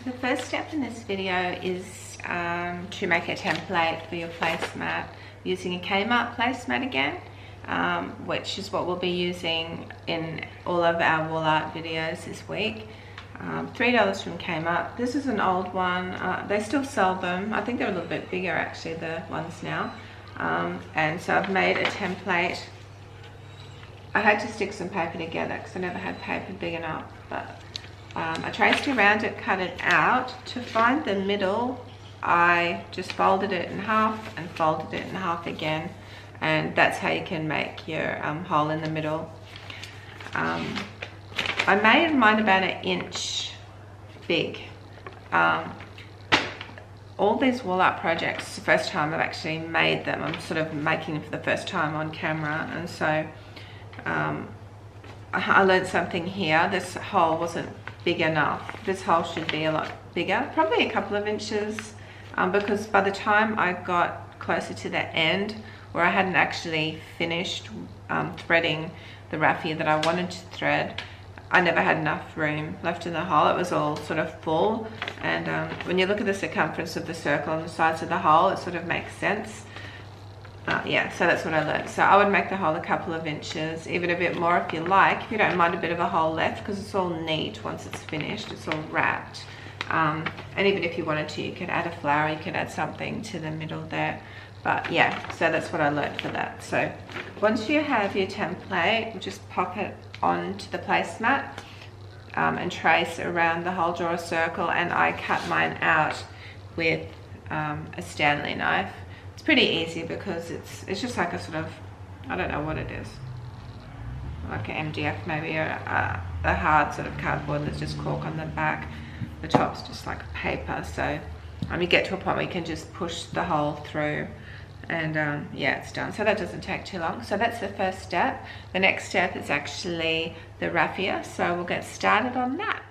The first step in this video is to make a template for your placemat using a Kmart placemat again, which is what we'll be using in all of our wall art videos this week. $3 from Kmart. This is an old one. They still sell them. I think they're a little bit bigger actually, the ones now. And so I've made a template. I had to stick some paper together because I never had paper big enough, but I traced around it, cut it out. To find the middle, I just folded it in half and folded it in half again, and that's how you can make your hole in the middle. I made mine about 1 inch big. All these wall art projects, it's the first time I've actually made them. I'm sort of making them for the first time on camera, and so I learned something here. This hole wasn't big enough. This hole should be a lot bigger, probably a couple of inches, because by the time I got closer to the end, where I hadn't actually finished threading the raffia that I wanted to thread, I never had enough room left in the hole. It was all sort of full, and when you look at the circumference of the circle on the sides of the hole, it sort of makes sense. Yeah, so that's what I learned. So I would make the hole a couple of inches, even a bit more if you like, if you don't mind a bit of a hole left, because it's all neat once it's finished, it's all wrapped. And even if you wanted to, you could add a flower, you could add something to the middle there. But yeah, so that's what I learned for that. So once you have your template, just pop it onto the placemat and trace around the hole, draw a circle, and I cut mine out with a Stanley knife. It's pretty easy because it's just like a sort of, I don't know what it is, like an MDF maybe, or a hard sort of cardboard, and there's just cork on the back. The top's just like paper, so you get to a point where you can just push the hole through, and yeah, it's done. So that doesn't take too long. So that's the first step. The next step is actually the raffia, so we'll get started on that.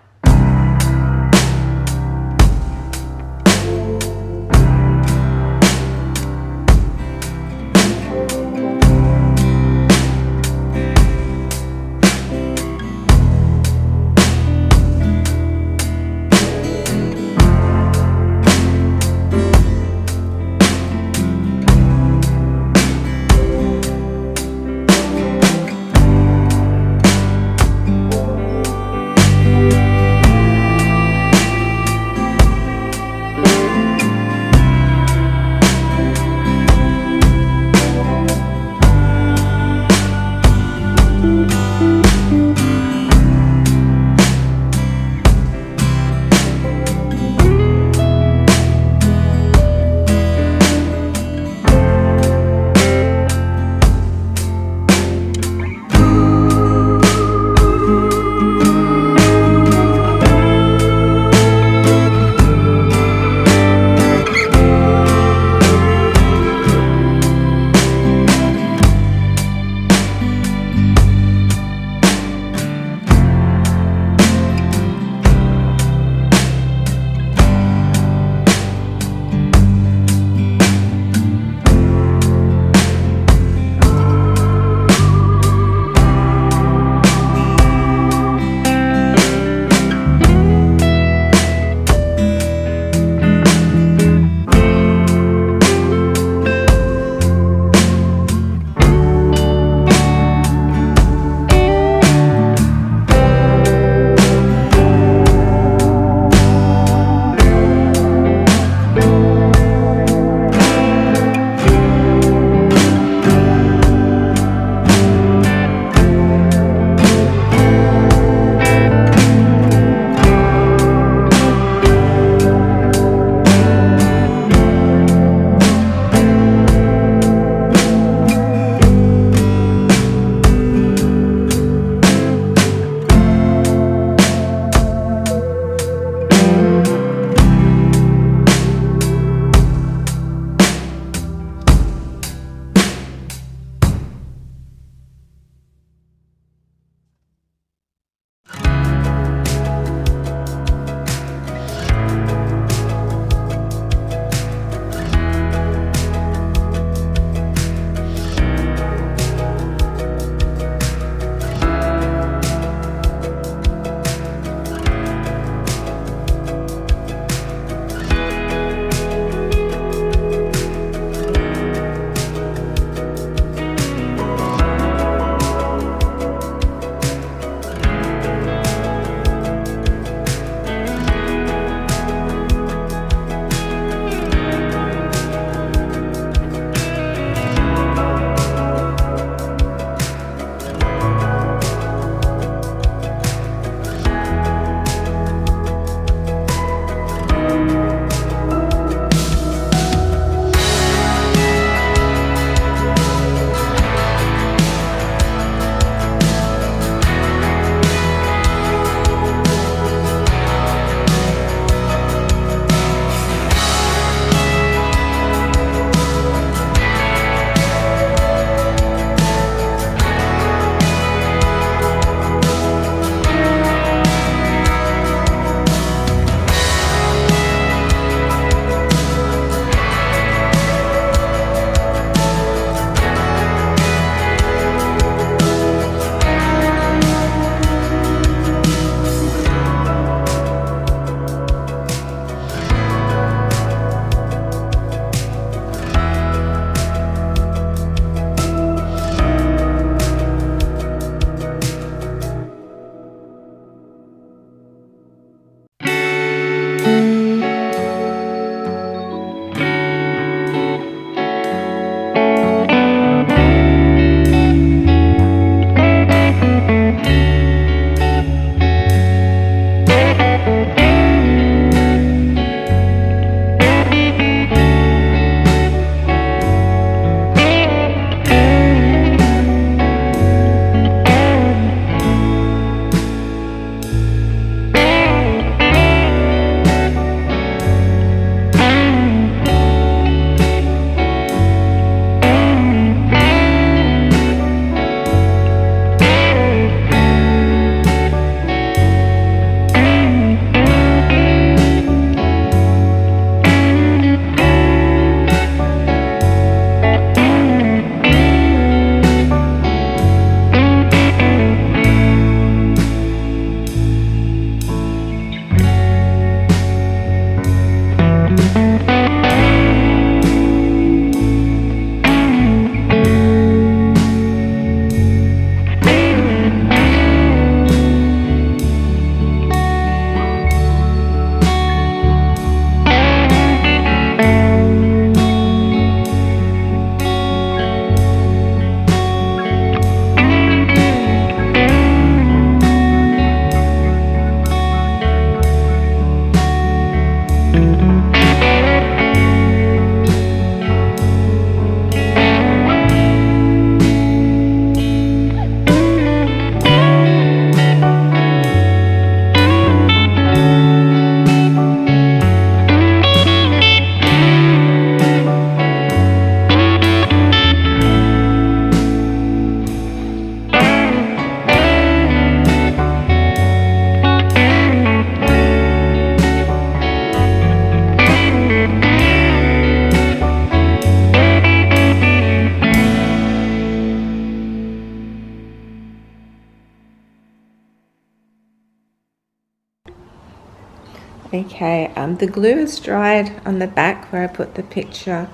Okay, the glue is dried on the back where I put the picture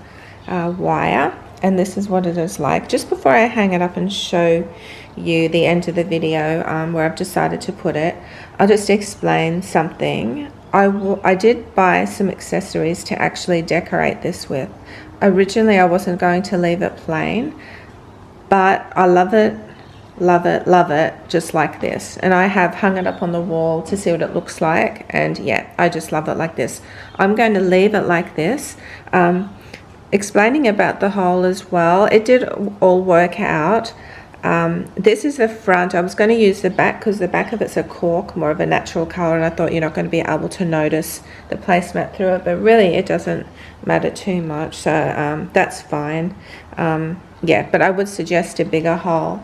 wire, and this is what it is like. Just before I hang it up and show you the end of the video where I've decided to put it, I'll just explain something. I did buy some accessories to actually decorate this with. Originally I wasn't going to leave it plain, but I love it, love it, love it just like this, and I have hung it up on the wall to see what it looks like, and yeah, I just love it like this. I'm going to leave it like this. Explaining about the hole as well, it did all work out. This is the front. I was going to use the back because the back of it's a cork, more of a natural color, and I thought you're not going to be able to notice the placemat through it, but really it doesn't matter too much, so that's fine. Yeah, but I would suggest a bigger hole.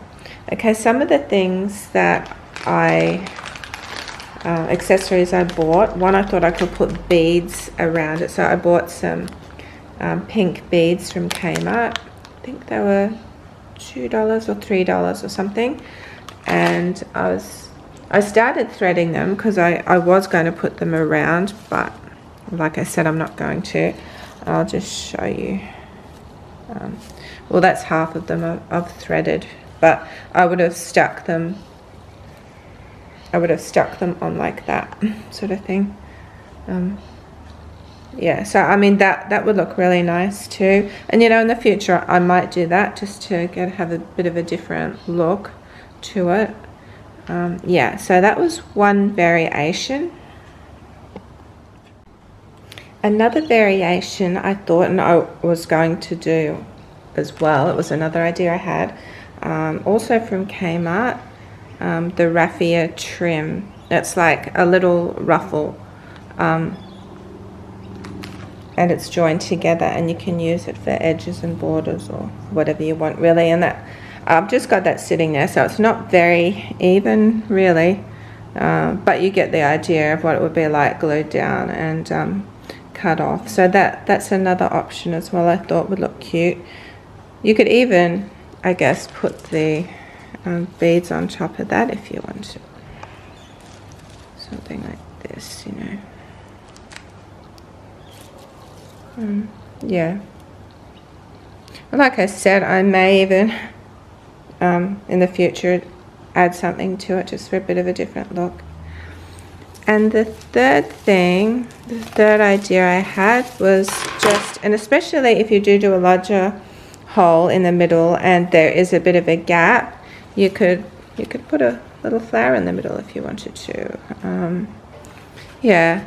Okay, some of the things that accessories I bought. One, I thought I could put beads around it, so I bought some pink beads from Kmart. I think they were $2 or $3 or something, and I started threading them because I was going to put them around, but like I said, I'm not going to. I'll just show you. Well, that's half of them I've threaded, but I would have stuck them on like that sort of thing. Yeah, so I mean that would look really nice too, and you know, in the future I might do that just to have a bit of a different look to it. Yeah, so that was one variation. Another variation I thought, and I was going to do as well, it was another idea I had, also from Kmart, the raffia trim. It's like a little ruffle, and it's joined together, and you can use it for edges and borders or whatever you want really, and that I've just got that sitting there, so it's not very even really, but you get the idea of what it would be like glued down and cut off. So that's another option as well I thought would look cute. You could even, I guess, put the beads on top of that if you want to. Something like this, you know. Yeah. Like I said, I may even in the future add something to it just for a bit of a different look. And the third idea I had was just, and especially if you do a larger hole in the middle and there is a bit of a gap, you could put a little flower in the middle if you wanted to. Yeah,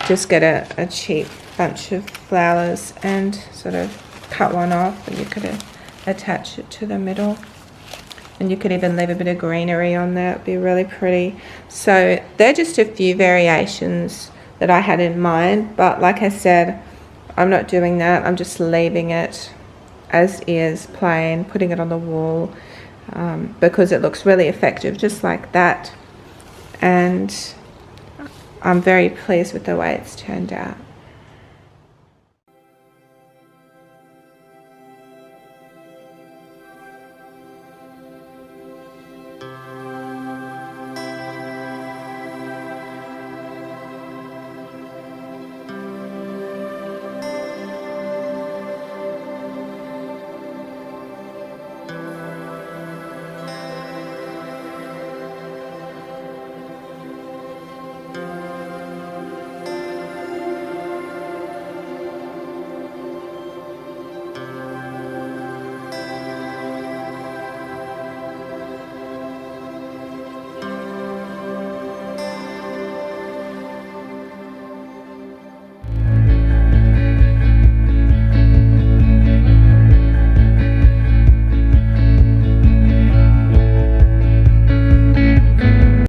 just get a cheap bunch of flowers and sort of cut one off, and you could attach it to the middle. And you could even leave a bit of greenery on there. It'd be really pretty. So they're just a few variations that I had in mind, but like I said, I'm not doing that. I'm just leaving it as is, plain, putting it on the wall, because it looks really effective just like that, and I'm very pleased with the way it's turned out.